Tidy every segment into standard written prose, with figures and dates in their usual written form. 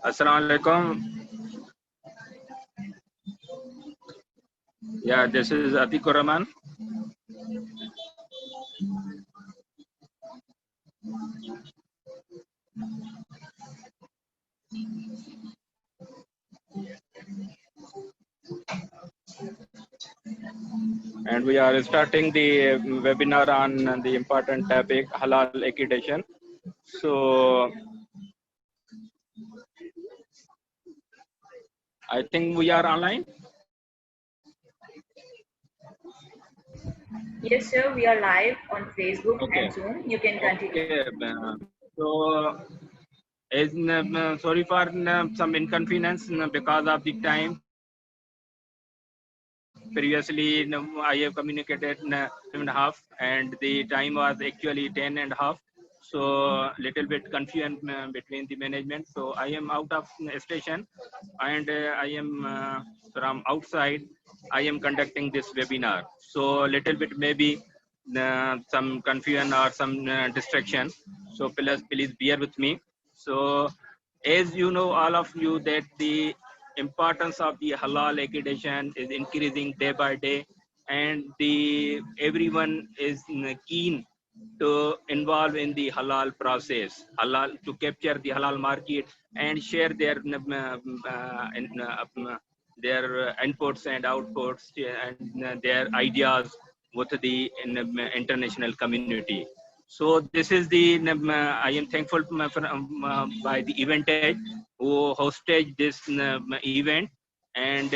Assalamu alaikum. Yeah, this is Atikur Rahman. And we are starting the webinar on the important topic halal accreditation. So I think we are online. Yes, sir. We are live on Facebook Okay. and Zoom. You can continue. Okay. So is sorry for some inconvenience because of the time. Previously, I have communicated 7.5, and the time was actually 10.5. So little bit confusion between the management. So I am out of station, and I am from outside. I am conducting this webinar. So little bit maybe some confusion or some distraction. So please bear with me. So as you know, all of you, that the importance of the halal accreditation is increasing day by day, and the everyone is keen to involve in the halal process, halal to capture the halal market and share their inputs and outputs and their ideas with the international community. So this is the I am thankful by the Eventage who hosted this event and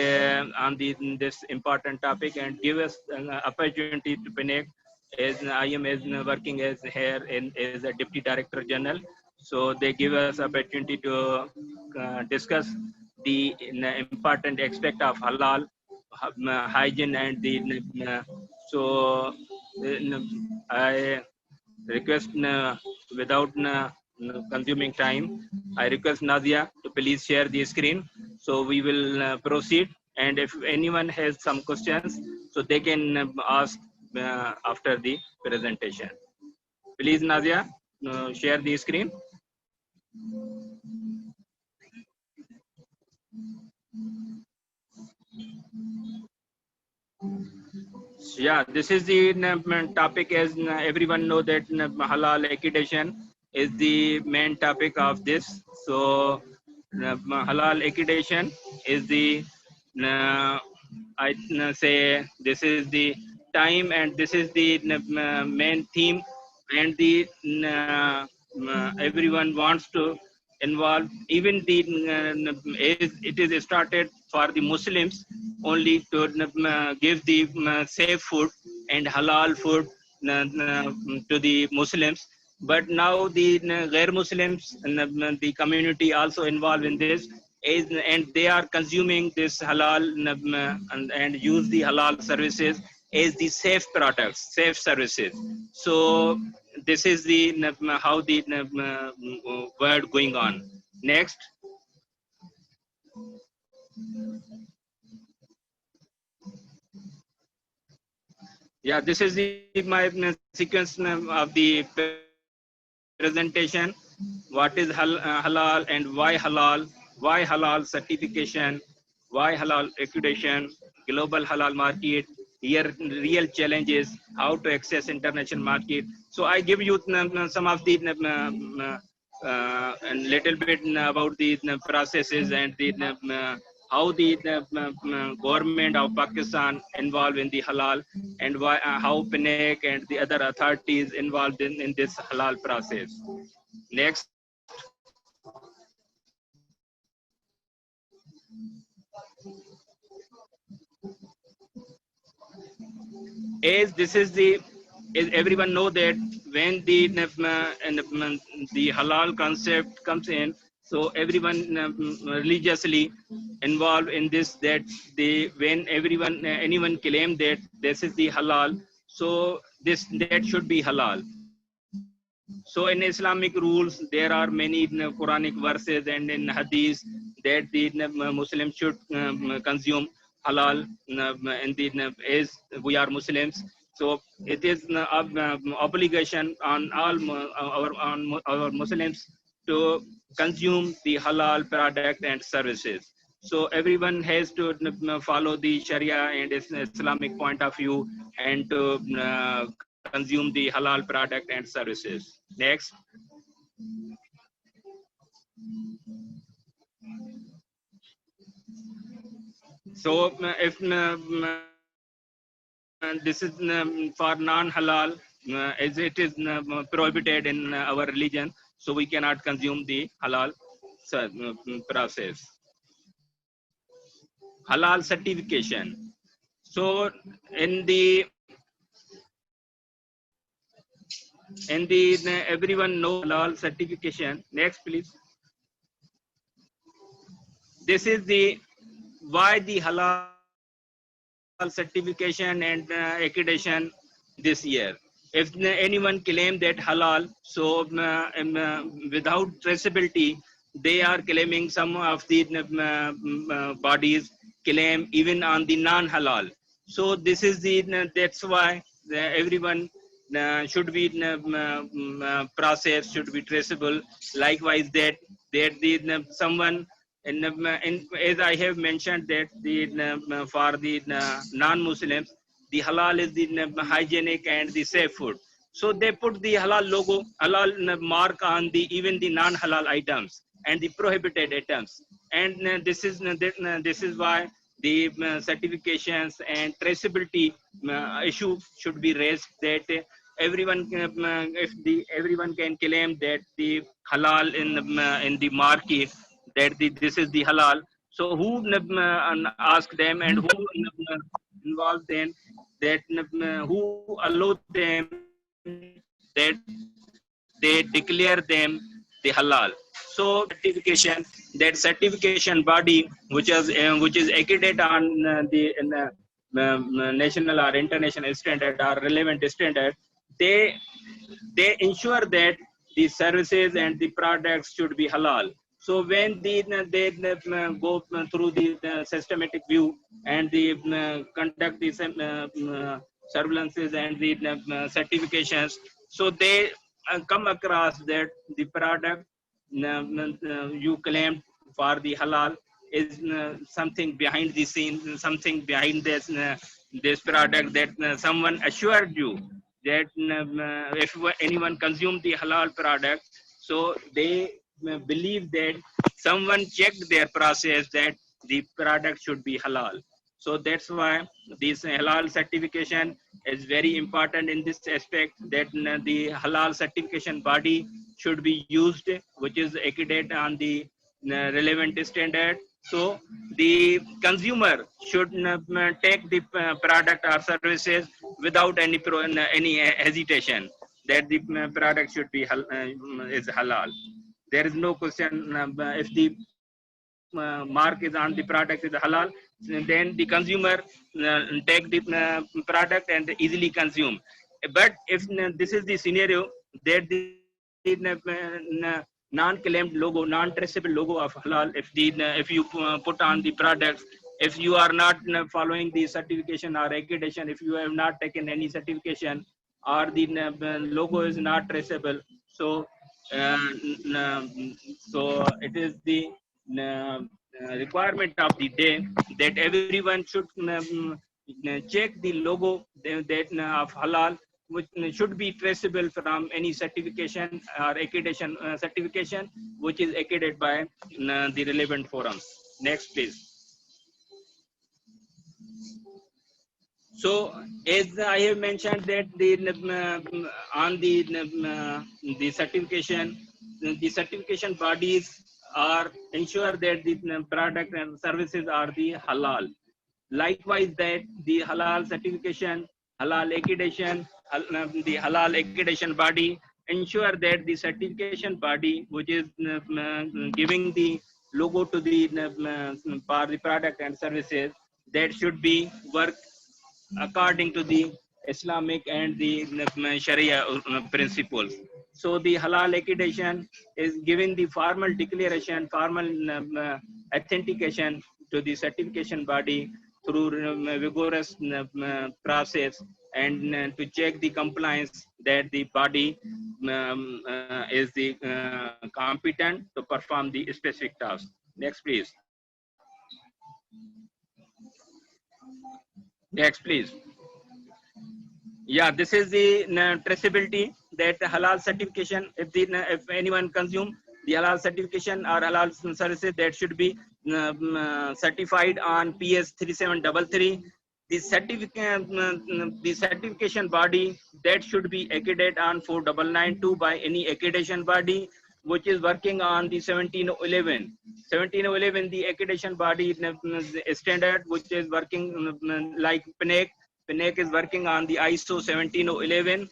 on this important topic and give us an opportunity to connect as I am as working as here as a deputy director general. So they give us opportunity to discuss the important aspect of halal hygiene and the so I request without consuming time, I request Nadia to please share the screen. So we will proceed. And if anyone has some questions, so they can ask after the presentation. Please, Nadia, share the screen. Yeah, this is the topic. As everyone know that halal accreditation is the main topic of this. So halal accreditation is the I say this is the time and this is the main theme, and the everyone wants to involve. Even the it is started for the Muslims only to give the safe food and halal food to the Muslims. But now the Ghair Muslims and the community also involved in this, and they are consuming this halal and use the halal services as the safe products, safe services. So this is the how the word going on. Next. Yeah, this is my sequence of the presentation. What is halal and why halal? Why halal certification? Why halal accreditation? Global halal market. Here, real challenges. How to access international market. So I give you some of the a little bit about the processes and the how the government of Pakistan involved in the halal, and why how PNAC and the other authorities involved in this halal process. Next. As this is the, as everyone know that when the halal concept comes in, so everyone religiously involved in this, that they, when everyone anyone claim that this is the halal, so this that should be halal. So in Islamic rules, there are many Quranic verses and in Hadith that the Muslims should consume halal in the, as we are Muslims. So it is obligation on all our Muslims to consume the halal product and services. So everyone has to follow the Sharia and Islamic point of view and to consume the halal product and services. Next. So if this is for non-halal, as it is prohibited in our religion, so we cannot consume the halal process. Halal certification. So in the everyone knows halal certification. Next, please. This is the why the halal certification and accreditation this year. If anyone claim that halal, so without traceability, they are claiming some of the bodies claim even on the non-halal. So this is the that's why everyone should be processed, should be traceable. Likewise, that the someone and as I have mentioned that the for the non-Muslims, the halal is the hygienic and the safe food. So they put the halal logo, halal mark on the even the non-halal items and the prohibited items. And this is why the certifications and traceability issue should be raised that everyone if the everyone can claim that the halal in the market that this is the halal. So who ask them and who involve them that who allow them that they declare them the halal. So certification body which is accredited on the national or international standard or relevant standard, they ensure that the services and the products should be halal. So when they go through the systematic view and the conduct the surveillances and the certifications, so they come across that the product you claimed for the halal is something behind the scene, something behind this product that someone assured you that if anyone consume the halal product, so they believe that someone checked their process that the product should be halal. So that's why this halal certification is very important in this aspect, that the halal certification body should be used, which is accredited on the relevant standard. So the consumer should take the product or services without any hesitation that the product should be is halal. There is no question if the mark is on the product is halal, then the consumer take the product and easily consume. But if this is the scenario that the non-claimed logo, non-traceable logo of halal, if you put on the product, if you are not following the certification or accreditation, if you have not taken any certification or the logo is not traceable, so so it is the requirement of the day that everyone should check the logo that of halal, which should be traceable from any certification or accreditation certification which is accredited by the relevant forums. Next, please. So as I have mentioned that the on the certification bodies are ensure that the product and services are the halal. Likewise, that the halal certification, halal accreditation, the halal accreditation body ensure that the certification body which is giving the logo to the for the product and services, that should be work according to the Islamic and the Sharia principles. So the halal accreditation is giving the formal declaration, formal authentication to the certification body through vigorous process and to check the compliance that the body is the competent to perform the specific task. Next, please. Next, please. Yeah, this is the traceability, that halal certification. If anyone consume the halal certification or halal services, that should be certified on PS 3733. The certification body, that should be accredited on 4992 by any accreditation body which is working on the 1711. 1711, the accreditation body standard which is working like PNAC. PNAC is working on the ISO 17011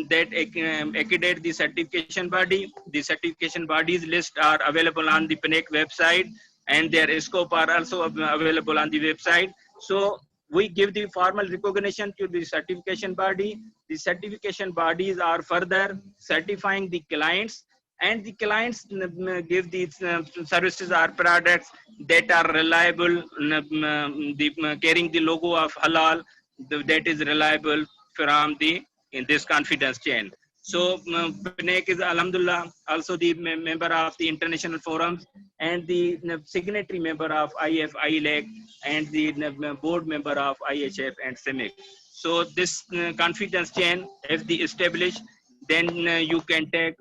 that accredit the certification body. The certification bodies list are available on the PNAC website, and their scope are also available on the website. So we give the formal recognition to the certification body. The certification bodies are further certifying the clients, and the clients give these services or products that are reliable, carrying the logo of halal, that is reliable from the in this confidence chain. So PNAC is Alhamdulillah also the member of the international forums and the signatory member of IF, ILAC, and the board member of IHF and CEMIC. So this confidence chain, if the established, then you can take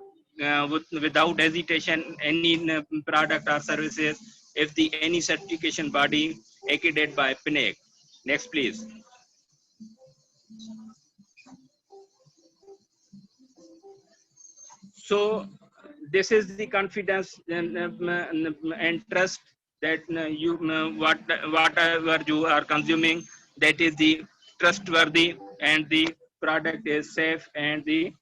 without hesitation any product or services if the any certification body accredited by PNAC. Next, please. So this is the confidence and trust that you whatever you are consuming, that is the trustworthy, and the product is safe, and the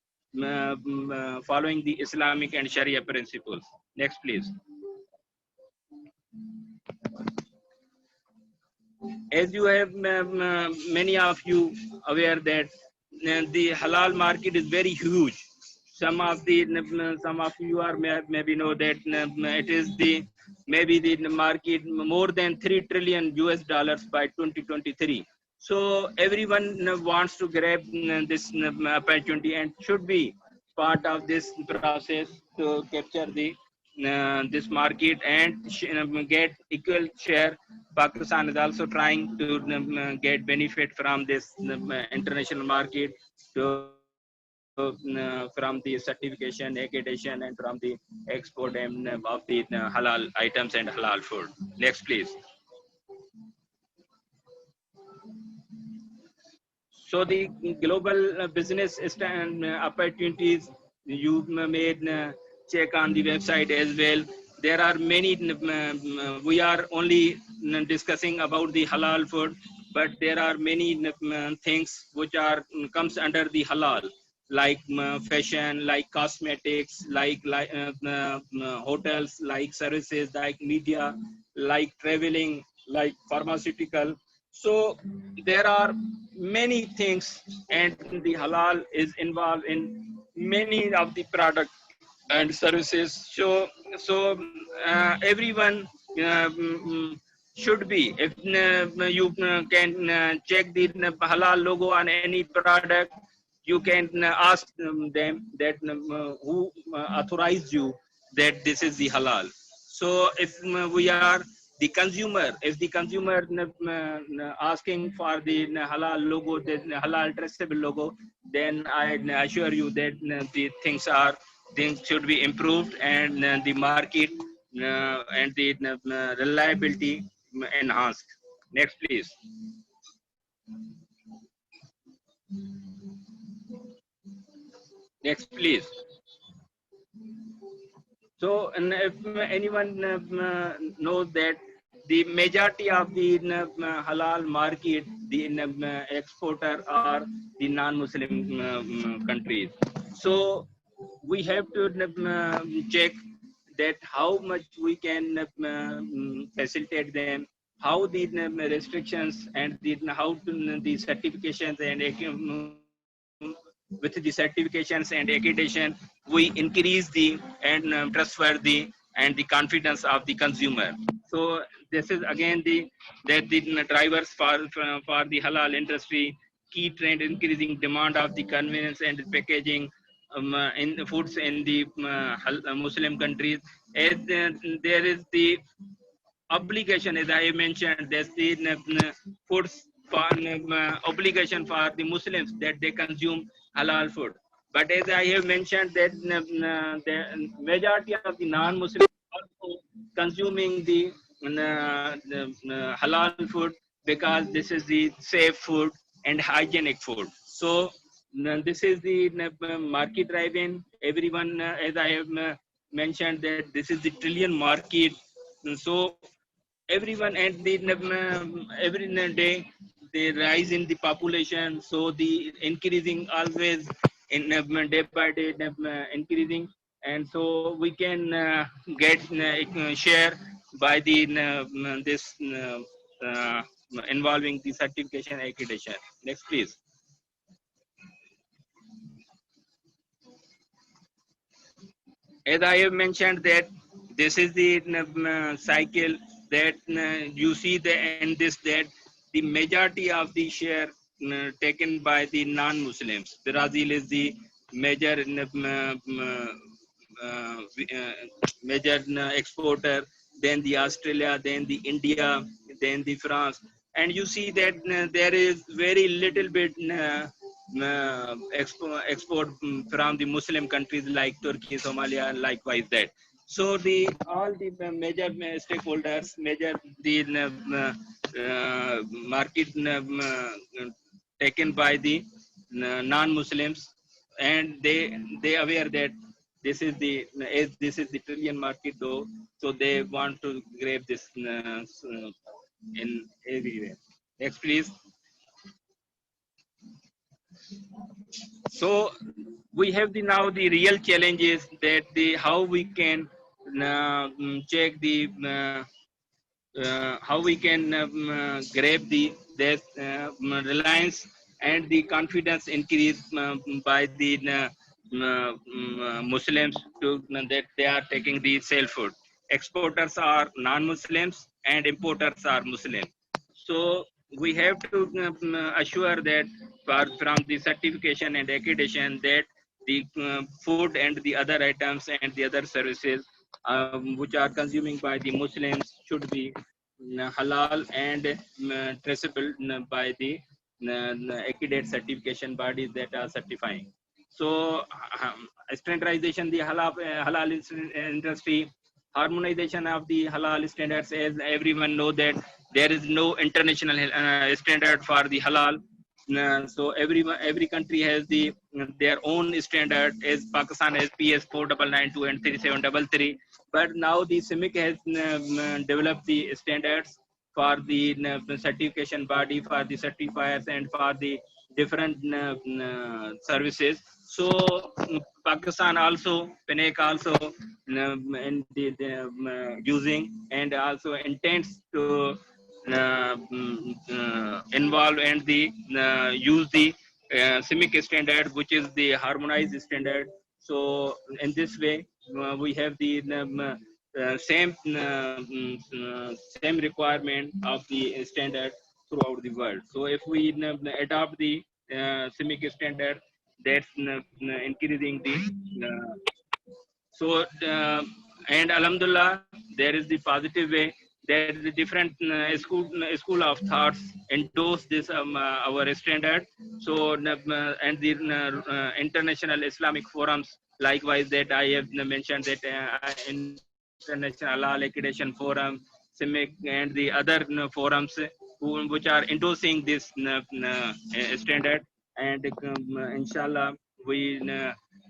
following the Islamic and Sharia principles. Next, please. As you have many of you aware that the halal market is very huge. Some of you are maybe know that it is the maybe the market more than $3 trillion by 2023. So everyone wants to grab this opportunity and should be part of this process to capture the this market and get equal share. Pakistan is also trying to get benefit from this international market to from the certification, accreditation, and from the export of the halal items and halal food. Next, please. So the global business opportunities, you may check on the website as well. There are many, we are only discussing about the halal food, but there are many things which are comes under the halal, like fashion, like cosmetics, like hotels, like services, like media, like traveling, like pharmaceutical. So there are many things, and the halal is involved in many of the product and services. So everyone should be, if you can check the halal logo on any product, you can ask them that who authorized you that this is the halal. So if we are the consumer, if the consumer asking for the halal logo, the halal traceable logo, then I assure you that the things should be improved, and the market and the reliability enhanced. Next, please. Next, please. So, and if anyone knows that the majority of the halal market, the exporter are the non-Muslim countries. So we have to check that how much we can facilitate them, how the restrictions and how to, the certifications and with the certifications and accreditation, we increase the and trustworthy and the confidence of the consumer. So this is again the drivers for the halal industry, key trend increasing demand of the convenience and packaging in the foods in the Muslim countries. As there is the obligation, as I mentioned, there's the foods for obligation for the Muslims that they consume halal food. But as I have mentioned, that the majority of the non-Muslims also consuming the halal food because this is the safe food and hygienic food. So this is the market driven. Everyone, as I have mentioned, that this is the trillion market. So everyone and the every day they rise in the population, so the increasing always in day by day increasing, and so we can get share by the this uh, involving the certification accreditation. Next please. As I have mentioned that this is the cycle that you see the end this that the majority of the share taken by the non-Muslims. Brazil is the major major exporter, then the Australia, then the India, then the France, and you see that there is very little bit export from the Muslim countries like Turkey, Somalia, and likewise that. So the all the major stakeholders, major the market taken by the non-Muslims, and they aware that this is the as this is the trillion market though, so they want to grab this in everywhere. Next please. So we have the now the real challenges that the how we can check the how we can grab the that reliance and the confidence increase by the Muslims to that they are taking the sale food. Exporters are non-Muslims and importers are Muslim. So we have to assure that from the certification and accreditation that the food and the other items and the other services which are consuming by the Muslims should be halal and traceable by the accredited certification bodies that are certifying. So standardization the halal industry, harmonization of the halal standards, as everyone know that there is no international standard for the halal. So every country has their own standard. As Pakistan has PS 4992 and 3733, but now the CIMIC has developed the standards for the certification body, for the certifiers, and for the different services. So Pakistan also, PNAC also and using and also intends to involve and the use the CIMIC standard, which is the harmonized standard. So in this way, we have the same requirement of the standard throughout the world. So if we adopt the CIMIC standard, that's increasing the so and Alhamdulillah, there is the positive way. There is a different school of thoughts endorse this our standard. So and the international Islamic forums, likewise that I have mentioned that International Halal Accreditation Forum, CIMIC, and the other forums which are endorsing this standard, and inshallah we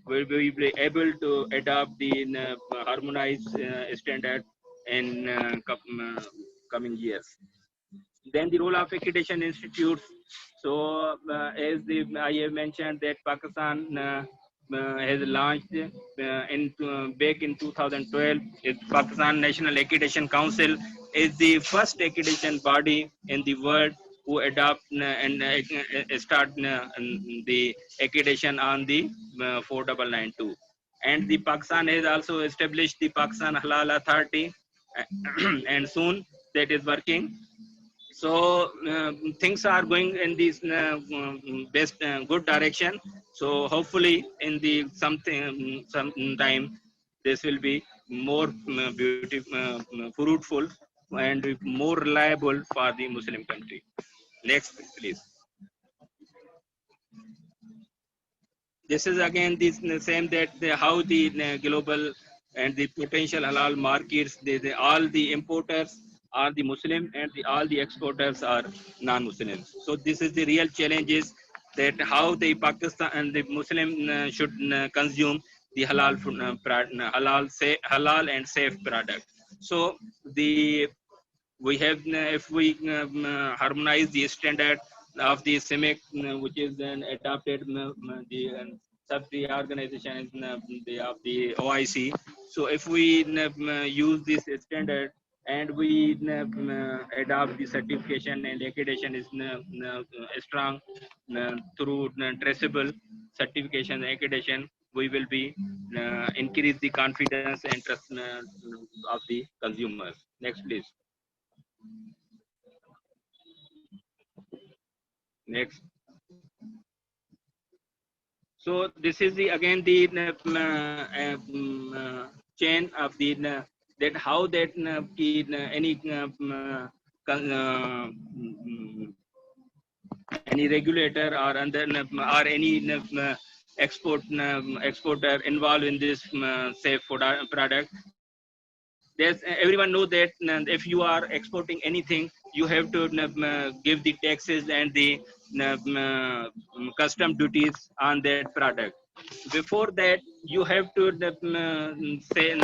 will be able to adopt the harmonized standard in coming years. Then the role of accreditation institutes. So as I have mentioned that Pakistan has launched back in 2012. Pakistan National Accreditation Council is the first accreditation body in the world who adopt and start the accreditation on the 4992. And the Pakistan has also established the Pakistan Halal Authority, and soon that is working. So things are going in this best good direction. So hopefully in the some time this will be more beautiful, fruitful, and more reliable for the Muslim country. Next, please. This is again this same that how the global and the potential halal markets, all the importers are the Muslim, and all the exporters are non-Muslims. So this is the real challenges, that how the Pakistan and the Muslim should consume the halal food, halal and safe product. So the we have if we harmonize the standard of the CIMIC, which is then adopted the sub the organization of the OIC. So if we use this standard, and we adopt the certification and accreditation is strong through traceable certification and accreditation, we will be increase the confidence and trust of the consumers. Next, please. Next. So this is the again the chain of the that how that any any regulator or under or any exporter involved in this safe product. There's everyone know that if you are exporting anything, you have to give the taxes and the custom duties on that product. Before that, you have to say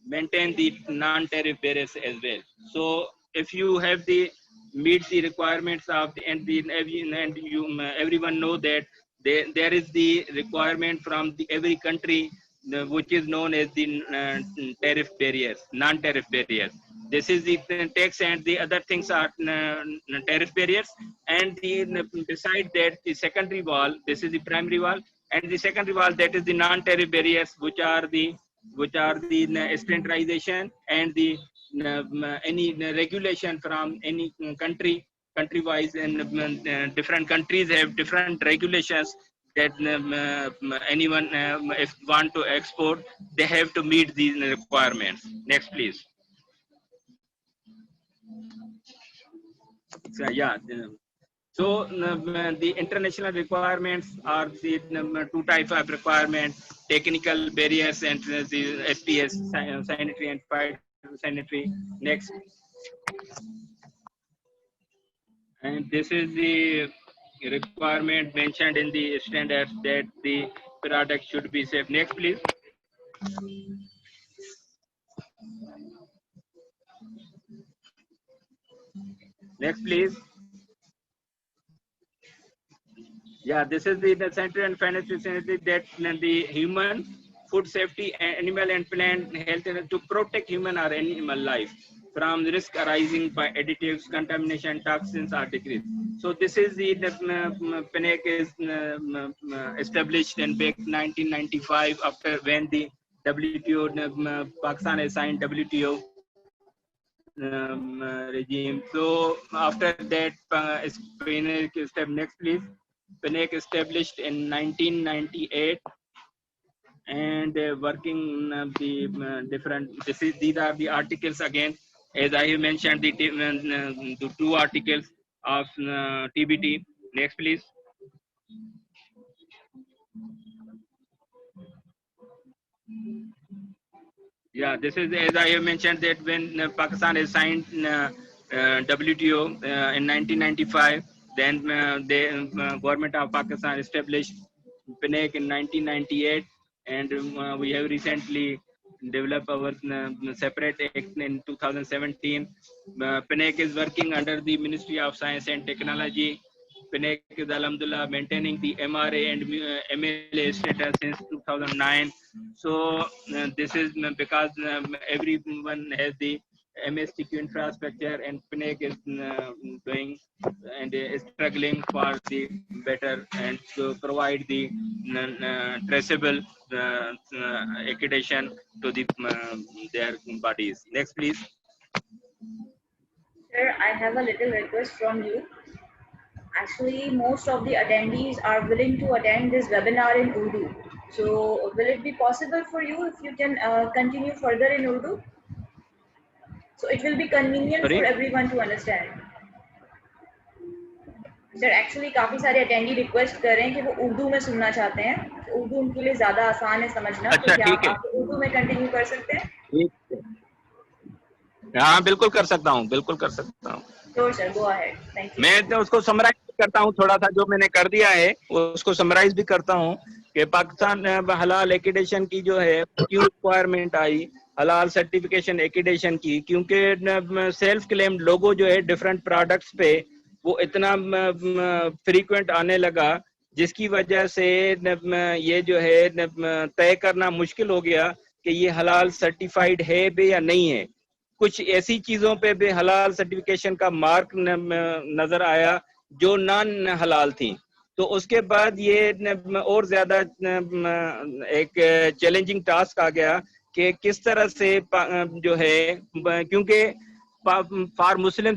maintain the non-tariff barriers as well. So if you have the meet the requirements of the and you everyone know that there is the requirement from the every country which is known as the tariff barriers, non-tariff barriers. This is the tax, and the other things are tariff barriers. And the beside that, the secondary wall. This is the primary wall, and the secondary wall, that is the non-tariff barriers, which are the standardization and the any regulation from any country wise, and different countries have different regulations that anyone if want to export, they have to meet these requirements. Next, please. So yeah. So the international requirements are the two types of requirements: technical barriers and the SPS, sanitary and phytosanitary. Next. And this is the requirement mentioned in the standards, that the product should be safe. Next, please. Next, please. Yeah, this is the sanitary and phytosanitary, that the human food safety, animal and plant health, to protect human or animal life from risk arising by additives, contamination, toxins, or decrease. So this is the PNAC is established in back 1995, after when the WTO, Pakistan has signed WTO regime. So after that, PNAC step. Next, please. PNAC established in 1998, and working the different. These are the articles again, as I have mentioned the two articles of TBT. Next, please. Yeah, this is as I have mentioned, that when Pakistan has signed WTO in 1995, then the government of Pakistan established PNAC in 1998, and we have recently developed our separate act in 2017. PNAC is working under the Ministry of Science and Technology. PNAC is Alhamdulillah maintaining the MRA and MLA status since 2009. So this is because everyone has the MSTQ infrastructure, and PNAC is doing and struggling for the better and to provide the traceable accreditation to the their bodies. Next, please. Sir, I have a little request from you. Actually, most of the attendees are willing to attend this webinar in Urdu. So, will it be possible for you if you can continue further in Urdu? So, it will be convenient for Sorry. everyone to understand. Sir actually کافی سارے attendee request کر رہے ہیں کہ وہ اردو میں سننا چاہتے ہیں. اردو ان کے لیے زیادہ آسان ہے سمجھنا, تو اچھا کیا ٹھیک ہے, آپ اردو میں کنٹینیو کر سکتے ہیں؟ ہاں بالکل کر سکتا ہوں, بالکل کر سکتا ہوں. Sure sir, go ahead. Thank you. میں تو اس کو سمرائز کرتا ہوں تھوڑا سا, جو میں نے کر دیا ہے اس کو سمرائز بھی کرتا ہوں کہ پاکستان حلال ایکیڈیشن کی جو ہے کیوں ریکوائرمنٹ آئی حلال سرٹیفکیشن ایکیڈیشن کی, کیونکہ سیلف کلیم لوگو جو ہے ڈفرنٹ پروڈکٹس پہ وہ اتنا فریکوینٹ آنے لگا, جس کی وجہ سے یہ جو ہے طے کرنا مشکل ہو گیا کہ یہ حلال سرٹیفائیڈ ہے بھی یا نہیں ہے. کچھ ایسی چیزوں پہ بھی حلال سرٹیفکیشن کا مارک نظر آیا جو نان حلال تھیں, تو اس کے بعد یہ اور زیادہ ایک چیلنجنگ ٹاسک آ گیا کہ کس طرح سے جو ہے, کیونکہ for Muslim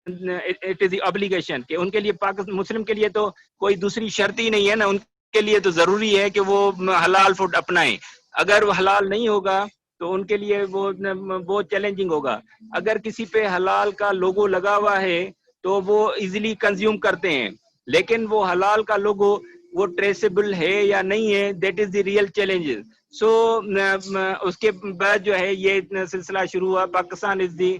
it is the obligation کہ ان کے لیے مسلم کے لیے تو کوئی دوسری شرط ہی نہیں ہے نا, ان کے لیے تو ضروری ہے کہ وہ حلال فوڈ اپنائیں. اگر وہ حلال نہیں ہوگا تو ان کے لیے وہ بہت چیلنجنگ ہوگا. اگر کسی پہ حلال کا لوگو لگا ہوا ہے تو وہ ایزیلی کنزیوم کرتے ہیں, لیکن وہ حلال کا لوگو وہ ٹریسیبل ہے یا نہیں ہے, that is the real challenge. So اس کے بعد جو ہے یہ سلسلہ شروع ہوا. پاکستان از دی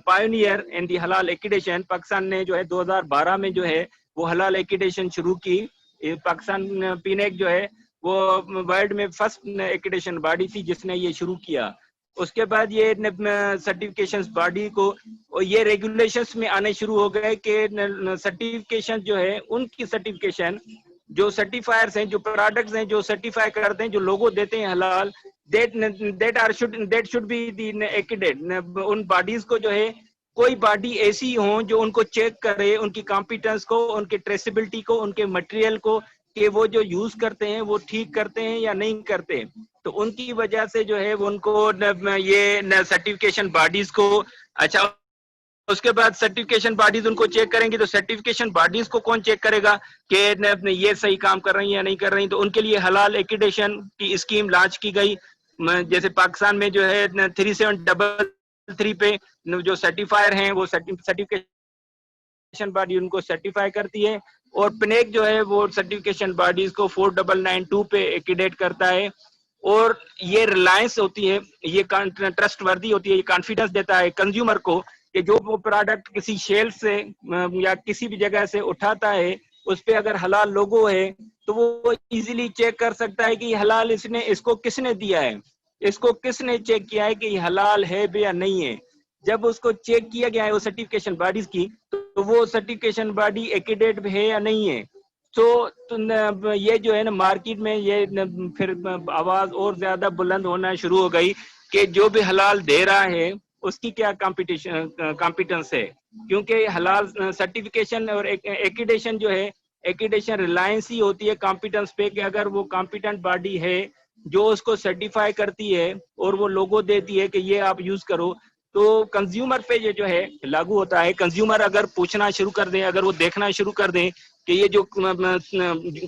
پائونیئر ان دی حلال ایکیڈیشن. پاکستان نے جو ہے 2012 میں جو ہے وہ حلال ایکیڈیشن شروع کی. پاکستان پینیک جو ہے وہ ورلڈ میں فرسٹ ایکیڈیشن باڈی تھی جس نے یہ شروع کیا. اس کے بعد یہ سرٹیفکیشن باڈی کو یہ ریگولیشنز میں آنے شروع ہو گئے کہ سرٹیفکیشن جو ہے ان کی سرٹیفکیشن جو سرٹیفائرز ہیں, جو پروڈکٹس ہیں جو سرٹیفائی کرتے ہیں, جو لوگو دیتے ہیں حلال, that should be the accredited. ان باڈیز کو جو ہے کوئی باڈی ایسی ہوں جو ان کو چیک کرے, ان کی کمپیٹنس کو, ان کی ٹریسیبلٹی کو, ان کے مٹیریل کو, کہ وہ جو یوز کرتے ہیں وہ ٹھیک کرتے ہیں یا نہیں کرتے. تو ان کی وجہ سے جو ہے ان کو یہ سرٹیفکیشن باڈیز کو, اچھا اس کے بعد سرٹیفکیشن باڈیز ان کو چیک کریں گی, تو سرٹیفکیشن باڈیز کو کون چیک کرے گا کہ یہ صحیح کام کر رہی ہیں یا نہیں کر رہی. تو ان کے لیے حلال ایکیڈیشن کی اسکیم لانچ کی گئی. جیسے پاکستان میں جو ہے 3733 پہ جو سرٹیفائر ہیں وہ سرٹیفکیشن باڈی ان کو سرٹیفائی کرتی ہے, اور پنیک جو ہے وہ سرٹیفکیشن باڈیز کو 4992 پہ ایکیڈیٹ کرتا ہے. اور یہ ریلائنس ہوتی ہے, یہ ٹرسٹ وردی ہوتی ہے, یہ کانفیڈنس دیتا ہے کنزیومر کو کہ جو وہ پروڈکٹ کسی شیلف سے یا کسی بھی جگہ سے اٹھاتا ہے اس پہ اگر حلال لوگو ہے تو وہ ایزیلی چیک کر سکتا ہے کہ یہ حلال اس کو کس نے دیا ہے, اس کو کس نے چیک کیا ہے کہ یہ حلال ہے بھی یا نہیں ہے. جب اس کو چیک کیا گیا ہے وہ سرٹیفکیشن باڈیز کی, تو وہ سرٹیفکیشن باڈی ایکیڈیٹ ہے یا نہیں ہے. تو یہ جو ہے نا مارکیٹ میں یہ پھر آواز اور زیادہ بلند ہونا شروع ہو گئی کہ جو بھی حلال دے رہا ہے اس کی کیا کمپیٹنس ہے, کیونکہ حلال سرٹیفکیشن اور ایکیڈیشن جو ہے ایکیڈیشن ریلائنس ہی ہوتی ہے کمپیٹنس پہ, کہ اگر وہ کمپیٹنٹ باڈی ہے جو اس کو سرٹیفائی کرتی ہے اور وہ لوگو دیتی ہے کہ یہ آپ یوز کرو, تو کنزیومر پہ یہ جو ہے لاگو ہوتا ہے. کنزیومر اگر پوچھنا شروع کر دیں, اگر وہ دیکھنا شروع کر دیں کہ یہ جو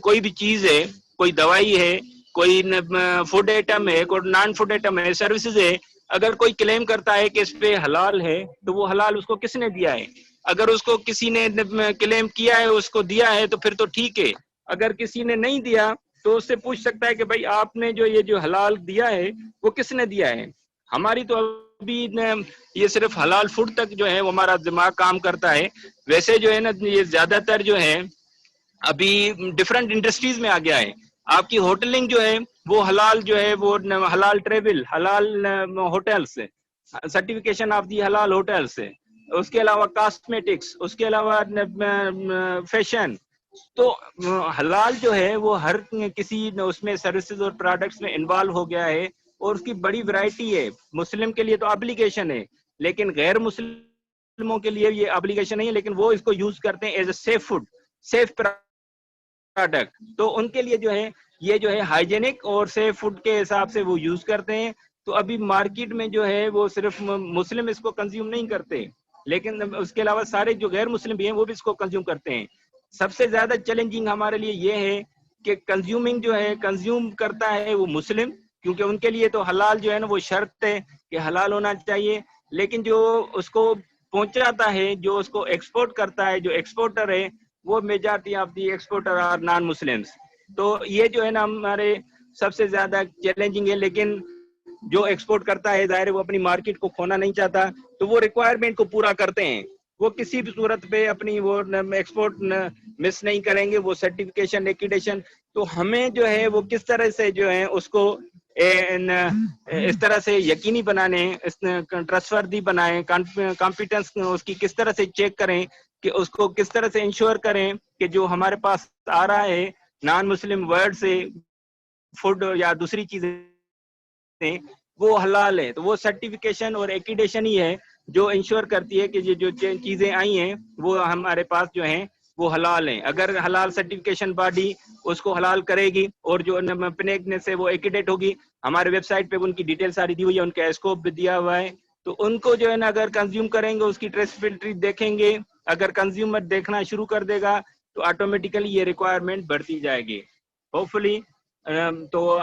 کوئی بھی چیز ہے, کوئی دوائی ہے, کوئی فوڈ آئٹم ہے, کوئی نان فوڈ آئٹم ہے, سروسز ہے, اگر کوئی کلیم کرتا ہے کہ اس پہ حلال ہے تو وہ حلال اس کو کس نے دیا ہے. اگر اس کو کسی نے کلیم کیا ہے, اس کو دیا ہے, تو پھر تو ٹھیک ہے. اگر کسی نے نہیں دیا تو اس سے پوچھ سکتا ہے کہ بھائی آپ نے جو یہ جو حلال دیا ہے وہ کس نے دیا ہے. ہماری تو ابھی یہ صرف حلال فوڈ تک جو ہے وہ ہمارا دماغ کام کرتا ہے. ویسے جو ہے نا یہ زیادہ تر جو ہے ابھی ڈفرنٹ انڈسٹریز میں آ گیا ہے. آپ کی ہوٹلنگ جو ہے وہ حلال جو ہے وہ حلال ٹریول, حلال ہوٹلس, سرٹیفکیشن آف دی حلال ہوٹلس, اس کے علاوہ کاسمیٹکس, اس کے علاوہ فیشن. تو حلال جو ہے وہ ہر کسی اس میں سروسز اور پروڈکٹس میں انوالو ہو گیا ہے, اور اس کی بڑی ورائٹی ہے. مسلم کے لیے تو اپلیکیشن ہے, لیکن غیر مسلموں کے لیے یہ اپلیکیشن نہیں ہے, لیکن وہ اس کو یوز کرتے ہیں as a safe food, safe product. تو ان کے لیے جو ہے یہ جو ہے ہائیجینک اور سیف فوڈ کے حساب سے وہ یوز کرتے ہیں. تو ابھی مارکیٹ میں جو ہے وہ صرف مسلم اس کو کنزیوم نہیں کرتے، لیکن اس کے علاوہ سارے جو غیر مسلم بھی ہیں وہ بھی اس کو کنزیوم کرتے ہیں. سب سے زیادہ چیلنجنگ ہمارے لیے یہ ہے کہ کنزیومنگ جو ہے کنزیوم کرتا ہے وہ مسلم، کیونکہ ان کے لیے تو حلال جو ہے نا وہ شرط ہے کہ حلال ہونا چاہیے، لیکن جو اس کو پہنچاتا ہے، جو اس کو ایکسپورٹ کرتا ہے، جو ایکسپورٹر ہے، وہ majority of the exporter are non Muslims. تو یہ جو ہے نا ہمارے سب سے زیادہ چیلنجنگ ہے. لیکن جو ایکسپورٹ کرتا ہے ظاہر ہے وہ اپنی مارکیٹ کو کھونا نہیں چاہتا، تو وہ ریکوائرمنٹ کو پورا کرتے ہیں، وہ کسی بھی صورت پہ اپنی وہ ایکسپورٹ مس نہیں کریں گے، وہ سرٹیفکیشن ایکریڈیشن. تو ہمیں جو ہے وہ کس طرح سے جو ہے اس کو اس طرح سے یقینی بنانے، ٹرسٹ وردی بنائیں، کمپیٹنس اس کی کس طرح سے چیک کریں، کہ اس کو کس طرح سے انشور کریں کہ جو ہمارے پاس آ رہا ہے نان مسلم ورڈ سے فوڈ یا دوسری چیزیں وہ حلال ہے. تو وہ سرٹیفکیشن اور ایکریڈیشن ہی ہے جو انشور کرتی ہے کہ یہ جو چیزیں آئی ہیں وہ ہمارے پاس جو ہیں وہ حلال ہیں. اگر حلال سرٹیفکیشن باڈی اس کو حلال کرے گی اور جو پنیک سے وہ ایکریڈیٹ ہوگی، ہمارے ویب سائٹ پہ ان کی ڈیٹیل ساری دی ہوئی ہے، ان کا اسکوپ بھی دیا ہوا ہے. تو ان کو جو ہے نا اگر کنزیوم کریں گے اس کی ٹریسبلٹی دیکھیں گے، اگر کنزیومر دیکھنا شروع کر دے گا تو آٹومیٹیکلی یہ ریکوائرمنٹ بڑھتی جائے گی ہوپ فلی. تو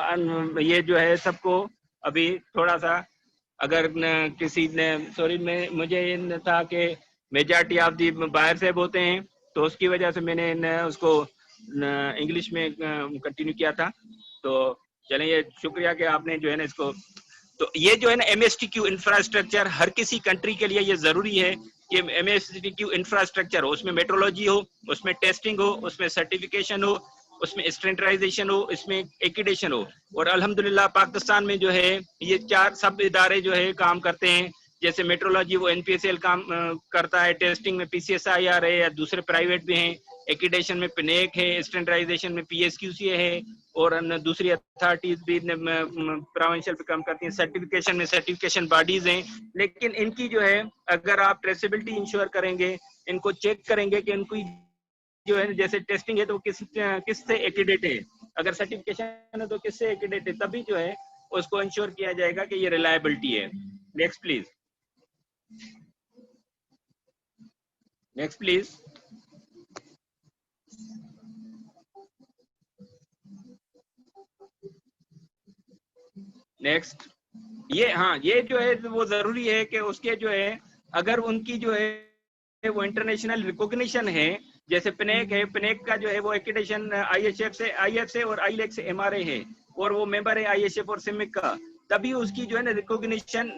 یہ جو ہے سب کو ابھی تھوڑا سا اگر کسی نے سوری میں مجھے یہ تھا کہ میجارٹی آف دی باہر سے ہوتے ہیں تو اس کی وجہ سے میں نے اس کو انگلش میں کنٹینیو کیا تھا. تو چلیں یہ شکریہ کہ آپ نے جو ہے نا اس کو. تو یہ جو ہے نا M S T Q infrastructure ہر کسی کنٹری کے لیے یہ ضروری ہے کہ M S T Q infrastructure ہو، اس میں میٹرولوجی ہو، اس میں ٹیسٹنگ ہو، اس میں سرٹیفکیشن ہو، اس میں اسٹینڈرڈائزیشن ہو، اس میں ایکریڈیشن ہو. اور الحمدللہ پاکستان میں جو ہے یہ چار سب ادارے جو ہے کام کرتے ہیں. جیسے میٹرولوجی وہ این پی ایس ایل کام کرتا ہے، ٹیسٹنگ میں پی سی ایس آئی آر ہے یا دوسرے پرائیویٹ بھی ہیں، ایکریڈیشن میں پنیک ہے، اسٹینڈرڈائزیشن میں پی ایس کیو سی ہے اور دوسری اتھارٹیز بھی پروونشل پہ کام کرتی ہیں. سرٹیفکیشن میں سرٹیفکیشن باڈیز ہیں، لیکن ان کی جو ہے اگر آپ ٹریسیبلٹی انشور کریں گے، ان کو چیک کریں گے کہ ان کی جو ہے جیسے ٹیسٹنگ ہے تو کس سے ایکریڈیٹ ہے، اگر سرٹیفکیشن ہے تو کس سے ایکریڈیٹ ہے، تبھی جو ہے اس کو انشور کیا جائے گا کہ یہ ریلائبلٹی ہے. Next please. Next please. Next. یہ ہاں یہ جو ہے وہ ضروری ہے کہ اس کے جو ہے اگر ان کی جو ہے وہ انٹرنیشنل ریکوگنیشن ہے، جیسے پنیک ہے، پنیک کا جو ہے وہ ایکریڈیشن آئی ایف سے اور آئی لیک سے ایم آر اے ہے اور وہ ممبر ہے آئی ایچ ایف اور سمک کا، تبھی اس کی جو ہے نا ریکوگنیشن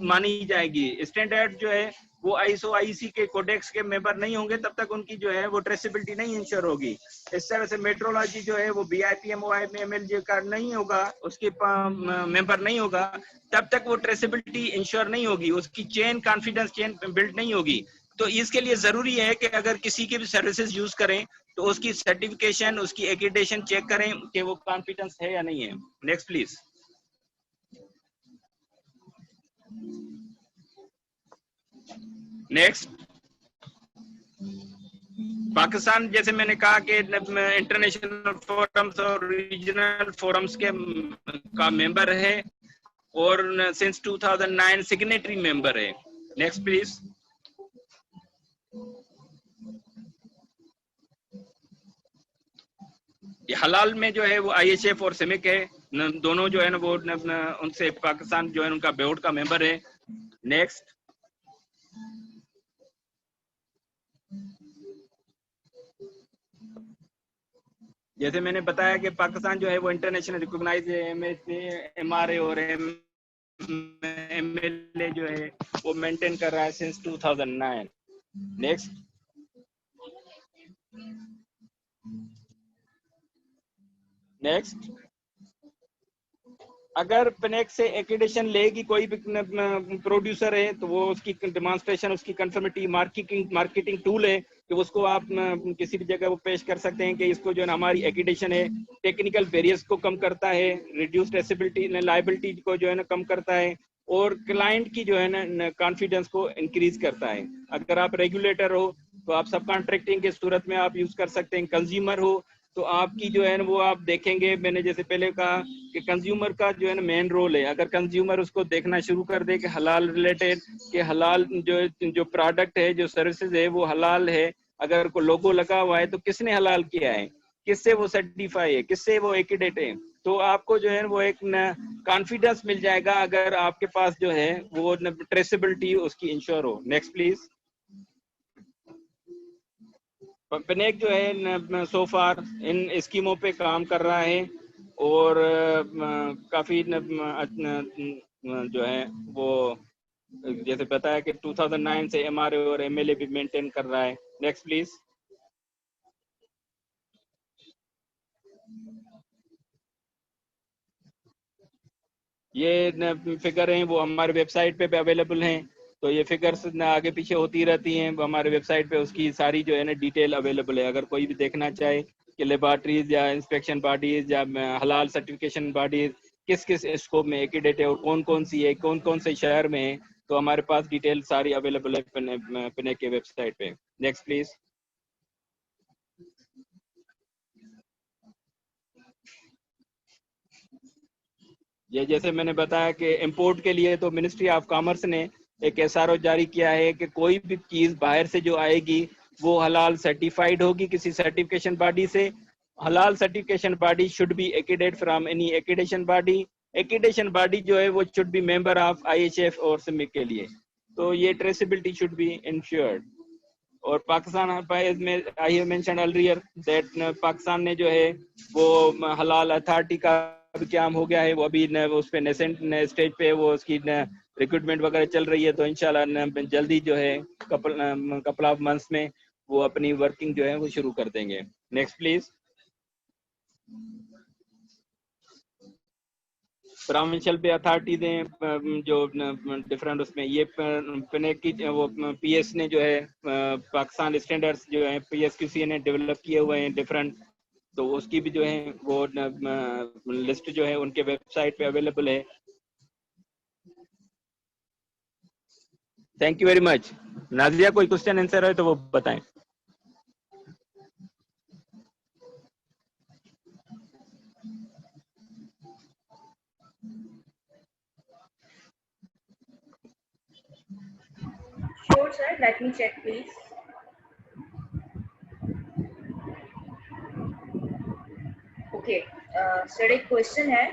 مانی جائے گی. اسٹینڈرڈ جو ہے وہ آئی ایس او آئی سی کے کوڈیکس کے ممبر نہیں ہوں گے تب تک ان کی جو ہے وہ ٹریسیبلٹی نہیں انشور ہوگی. اس طرح سے میٹرولوجی جو ہے وہ B I P M O I M L J کا نہیں ہوگا، اس کے ممبر نہیں ہوگا تب تک وہ ٹریسیبلٹی انشور نہیں ہوگی، اس کی چین کانفیڈنس چین بلڈ نہیں ہوگی. تو اس کے لیے ضروری ہے کہ اگر کسی کی بھی سروسز یوز کریں تو اس کی سرٹیفکیشن، اس کی ایکریڈیشن چیک کریں کہ وہ کانفیڈنس ہے یا نہیں ہے. Next please. نیکسٹ. پاکستان جیسے میں نے کہا کہ انٹرنیشنل فورمز اور ریجنل فورمز کے کا ممبر ہے اور سنس 2009 سگنیٹری ممبر ہے. Next please. حلال میں جو ہے وہ آئی ایچ ایف اور سمک ہے، دونوں جو ہے نا وہ ان سے پاکستان جو ہے ان کا بورڈ کا ممبر ہے. نیکسٹ. جیسے میں نے بتایا کہ پاکستان جو ہے وہ انٹرنیشنل ریکوگنائز ایم آر اے اور ایم ایل اے جو ہے وہ مینٹین کر رہا ہے سنس 2009. نیکسٹ. نیکسٹ. اگر پنیک سے ایکریڈیشن لے گی کوئی بھی پروڈیوسر ہے تو وہ اس کی ڈیمانسٹریشن، اس کی کنفرمیٹی مارکیٹنگ ٹول ہے کہ اس کو آپ کسی بھی جگہ وہ پیش کر سکتے ہیں کہ اس کو جو ہے ہماری ایکریڈیشن ہے، ٹیکنیکل بیریئرز کو کم کرتا ہے، ریڈیوس ٹریسیبلٹی لائبلٹی کو جو ہے نا کم کرتا ہے اور کلائنٹ کی جو ہے نا کانفیڈنس کو انکریز کرتا ہے. اگر آپ ریگولیٹر ہو تو آپ سب کانٹریکٹنگ کے صورت میں آپ یوز کر سکتے ہیں، کنزیومر ہو تو آپ کی جو ہے نا وہ آپ دیکھیں گے، میں نے جیسے پہلے کہا کہ کنزیومر کا جو ہے نا مین رول ہے. اگر کنزیومر اس کو دیکھنا شروع کر دے کہ حلال ریلیٹڈ، کہ حلال جو پروڈکٹ ہے، جو سروسز ہے وہ حلال ہے، اگر کوئی لوگو لگا ہوا ہے تو کس نے حلال کیا ہے، کس سے وہ سرٹیفائی ہے، کس سے وہ ایکیڈیٹ ہے، تو آپ کو جو ہے وہ ایک کانفیڈنس مل جائے گا اگر آپ کے پاس جو ہے وہ ٹریسیبلٹی اس کی انشور ہو. Next please. پنیک جو ہے سو فار ان اسکیموں پہ کام کر رہا ہے اور کافی جو ہے وہ جیسے بتایا کہ 2009 سے ایم آر اے اور ایم ایل اے بھی مینٹین کر رہا ہے. Next please. یہ فگر ہیں وہ ہمارے ویب سائٹ پہ اویلیبل ہیں، تو یہ فگرس آگے پیچھے ہوتی رہتی ہیں، ہمارے ویب سائٹ پہ اس کی ساری جو ہے نا ڈیٹیل اویلیبل ہے. اگر کوئی بھی دیکھنا چاہے کہ لیبارٹریز یا انسپیکشن باڈیز یا حلال سرٹیفکیشن باڈیز کس کس اسکوپ میں ایکیڈیٹ ہے اور کون کون سی ہے، کون کون سے شہر میں ہے، تو ہمارے پاس ڈیٹیل ساری اویلیبل ہے پنیک کے ویب سائٹ پہ. Next please. یہ جیسے میں نے بتایا کہ امپورٹ کے لیے تو منسٹری آف کامرس نے ایک ایس آر او جاری کیا ہے کہ کوئی بھی چیز باہر سے جو آئے گی وہ حلال سرٹیفائیڈ ہوگی کسی سرٹیفکیشن باڈی سے. حلال certification body should be accredited from any accreditation body. Accreditation body جو ہے وہ should be member of I H F اور سمک کے لیے. تو یہ ٹریسیبلٹی شوڈ بی انشورڈ. اور پاکستان میں I have mentioned earlier that Pakistan نے جو ہے وہ حلال اتھارٹی کا قیام ہو گیا ہے، وہ ابھی اس پہ نیسنٹ اسٹیج پہ وہ اس کی ریکروٹمنٹ وغیرہ چل رہی ہے، تو انشاءاللہ جلدی جو ہے کپل آف منتھس میں وہ اپنی ورکنگ جو ہے وہ شروع کر دیں گے. Next please. پروونشل پہ اتھارٹیز ہیں جو ڈفرینٹ اس میں یہ پنیک کی وہ پی ایس نے جو ہے پاکستان اسٹینڈرڈس جو ہیں پی ایس کیو سی نے ڈیولپ کیے ہوئے ہیں ڈفرینٹ، تو اس کی بھی جو ہے وہ لسٹ جو ہے ان کے ویب سائٹ پہ اویلیبل ہے. Thank you very much. Nazia کوئی کوشچن آنسر ہے تو وہ بتائیں. Sure, sir. Let me check, please. Okay. Sir, a question है.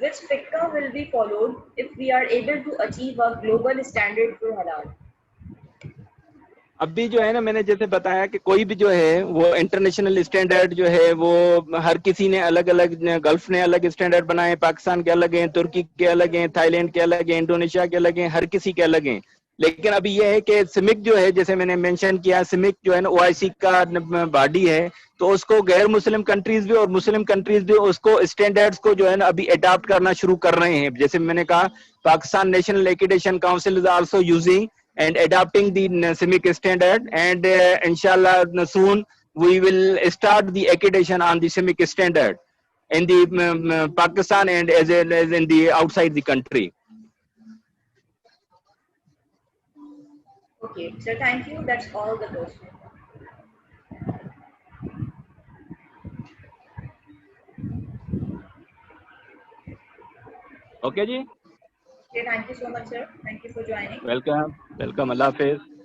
Which FICA will be followed if we are able to achieve a global standard for halal? اب بھی جو ہے نا میں نے جیسے بتایا کہ کوئی بھی جو ہے وہ انٹرنیشنل اسٹینڈرڈ جو ہے وہ ہر کسی نے الگ الگ، گلف نے الگ اسٹینڈرڈ بنائے، پاکستان کے الگ ہیں، ترکی کے الگ ہیں، تھائی لینڈ کے الگ ہیں، انڈونیشیا کے الگ ہیں، ہر کسی کے الگ ہیں. لیکن ابھی یہ ہے کہ سمک جو ہے جیسے میں نے مینشن کیا، سمک جو ہے نا او آئی سی کا باڈی ہے، تو اس کو غیر مسلم کنٹریز بھی اور مسلم کنٹریز بھی اس کو اسٹینڈرڈز کو جو ہے نا ابھی اڈاپٹ کرنا شروع کر رہے ہیں. جیسے میں نے کہا Pakistan national accreditation council is also using and adopting the CIMIC standard, and inshallah soon we will start the accreditation on the CIMIC standard in the Pakistan and as well as in the outside the country. Okay, sir. Thank you. That's all the question. Okay ji. Okay, thank you so much, sir. Thank you for joining. Welcome. Welcome. Allah Hafiz.